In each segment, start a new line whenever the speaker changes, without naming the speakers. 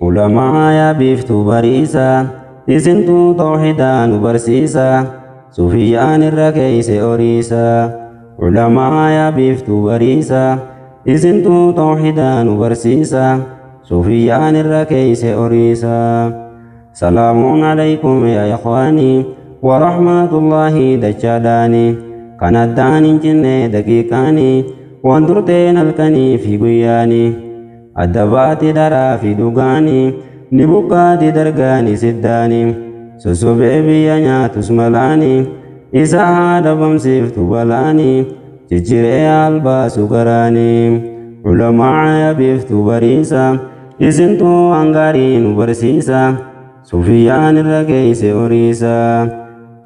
علماء يا بيفتو بريسا إسنتو توحيدان برسيسا صوفيان الركيس أوريسا علماء يا بيفتو بريسا إسنتو توحيدان برسيسا صوفيان الركيس أوريسا سلام عليكم يا إخواني ورحمة الله دجالاني كانت داني جنة دقيقاني واندرتين الكني في قياني الدبات درا في دقاني نبقات درقاني سداني سسوبي بيانيا تسملاني إساها دبم سيفت بلاني ججري الباس قراني علماء يبيفت بريسا إسنتو أنغارين برسيسا صوفيان الركيس أوريسا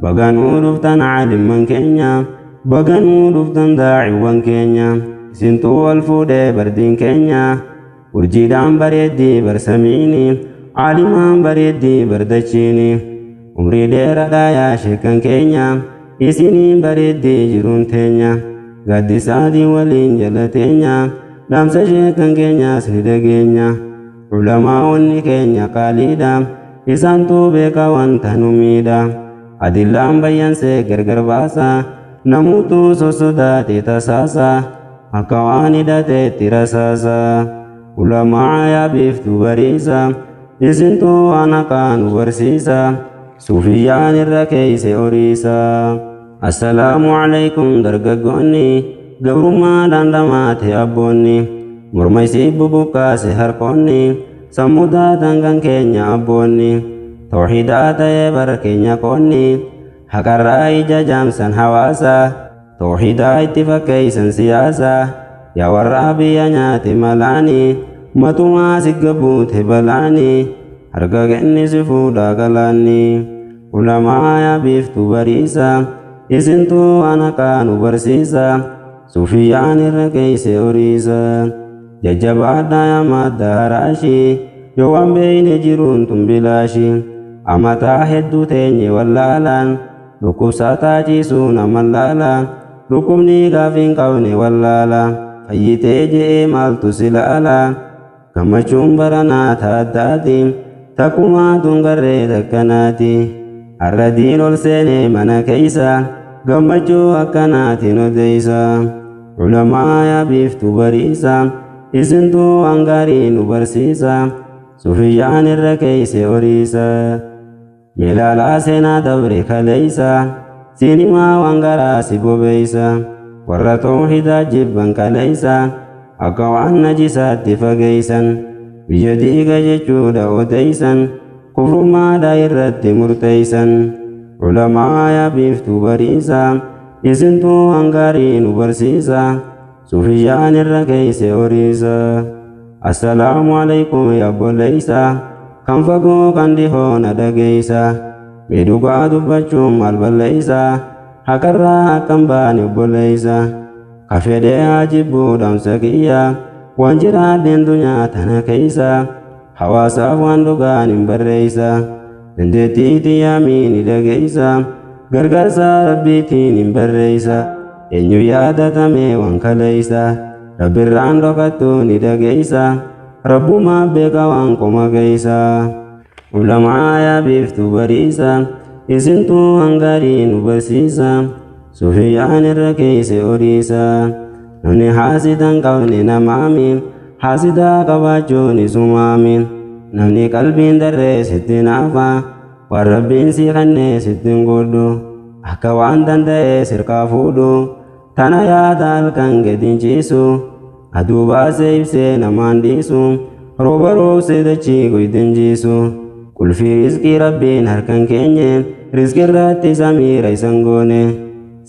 بغانو دفتن عالم من كينيا بغانو دفتن داعي وان كينيا سنتو الفودة بردين كينيا ورجيدان بريدي برسميني عالمان بريدي بردچيني عمري دير دايا شكن كينيا إسيني بريدي جرون تينيا غدي سادي ولين جلتينيا دامسا شكن كينيا سندقينيا علماء وني كينيا قاليدا إسانتو بيكا وانتا نميدا أدلان بيان سي غرغر باسا نموتو سوسوداتي تساسا أكواني داتي ترساسا علماء يا بيفتو بريسا إسنتو أنا كانوا برسيسا صوفيان الركيس أوريسا السلام عليكم درققوني قبرما دندمات أبوني مرميسي ببوكا سهرقوني سمودا تنغن كينيا أبوني توحيدات يبر كينيا كوني حقر رأي جامسن حواسا توحيدا اتفاقيسن سياسا يا ورابي نياتي ملاني متوما سيقبوت بلاني harga kenni sifuudha galani ulama ya biftu barisa isintu anakanu barsisa sufiyaan irra keeyse oriisa jajjabaadha ya madarashi yoo waan beeyne jiruun tumbilaashi amataa hedduu teenye wallaalaan dhukkubsataa ciisuu naman laala dhukkubni gaafiin qabne wallaala fayyitee je'ee maaltu si laala gammachuun baranaa taaddaati takuma tungarree takkanaati arradiin ol seenee mana keeysa gammachuu akkanaatiin odeysa ulamaa yaa biiftu bariisa isintuu hangaarii nu barsiisa sufiyaan irra keeyse oriisa milaalaa seenaa dabre kaleeysa sinimaa wangaraa si bobeeysa warra tawxiidaa jibban kaleeysa akka waan najisaatti fageeysan biyya diiga jechuudha odeysan kufrummaadha irratti murteeysan ulamaa yaa biiftuu bariisa isintuu hangaarii nu barsiisa sufiyaan irra keeyse oriisa assalaamu alaykum yaa obboleeysa kan fagoo kan dhihoo na dhageeysa midhugaa dubbachuun maal balleeysa haqarraa akkan baane obboleeysa ka fedhee haa jibbuu dhamsa kiyya waan jiraadheen dunyaa tana keeysa hawaasaaf waan dhugaan hin barreeysa dandeettiitii yaamiini dhageeysa gargaarsa rabbiitiin hin barreeysa eenyu yaadatamee waan kaleeysa rabbirraan dhokattuu ni dhageeysa rabbumaa beeka waan qoma geeysa ulamaa yaa biiftuu bariisa isintuu hangaarii nu barsiisa sufiyaan irra keeyse oriisa namni haasidan qabne namaamin haasidaa qabaachuun isumaamin namni qalbiin darree sitti naafa waan rabbiin si kennee sittin godhu akka waan danda'ee sirkaa fuudhu tana yaada halkan gadin ciisu aduu baasee ibsee namaan dhiisu rooba roobsee dachii guydin jiisu qulfii rizqii rabbiin harkan keenye rizqii irratti samiira isan goone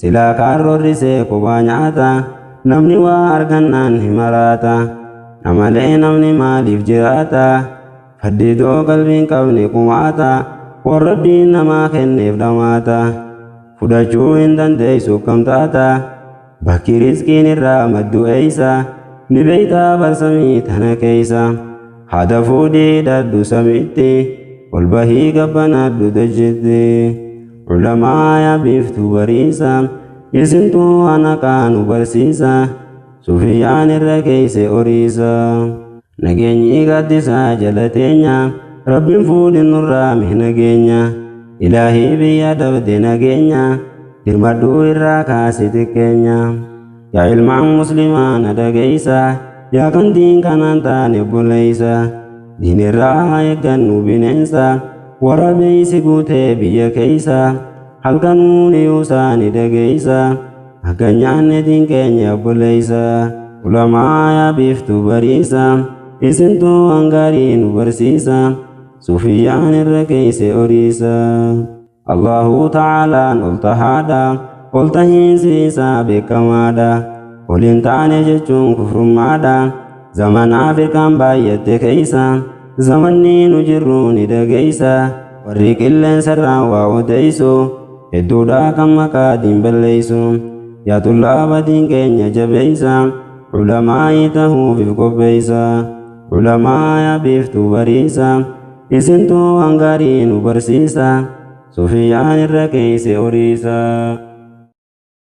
silaa kaarroorrisee kophaa nyaata namni waa argannaan himaraata namalee namni maaliif jiraata faddiidoo qalbiin qabne kumaata waan rabbiin namaa kenneef dhamaata fudhachuu hin dandeeysu kamtaata bakki rizqiin irraa maddu eeysa ni beeytaa barsamii tana keeysa haada fuudhii daddu samiitti ol bahii gabbanaaddu dajitti ulamaa yaa biiftuu bariisa isintuu ana kaanu barsiisa sufiyaan irra keeyse oriisa nageenyi gaddisaa jala teenya rabbiin fuudhin nurraa mee nageenya ilaahii biyya dabde nageenya hirmadhuu irraa kaase xiqqeenya yaa ilmaan muslimaa na dhageeysa yaa kan diin kanaan taane obboleeysa diin irraa eeggannu bineensa waraabeysi guutee biyya keeysa halkanuun iyuusaa ni dhageeysa akka nyaanne diin keenya obboleeysa ulamaa yaa biiftuu bariisa isintuu hangaarii nu barsiisa sufiyyaan irra keeyse oriisa allahu ta'aalaan ol tahaadha ol tahiinsi isaa beekamaadha ol hin taane jechuun kufrummaadha zamana Afrikaan baay'atte keeysa zamanni nu jirru ni dhageeysa warri qilleensarraan waa odeysu hedduudha kan maqaa diin balleeysu yaa tullaaba diin keenya jabeeysa ulamaa'ii tahuufif qopheeysa ulamaa yaa biiftuu bariisa isintuu hangaarii nu barsiisa sufiyyaan irra keeyse oriisa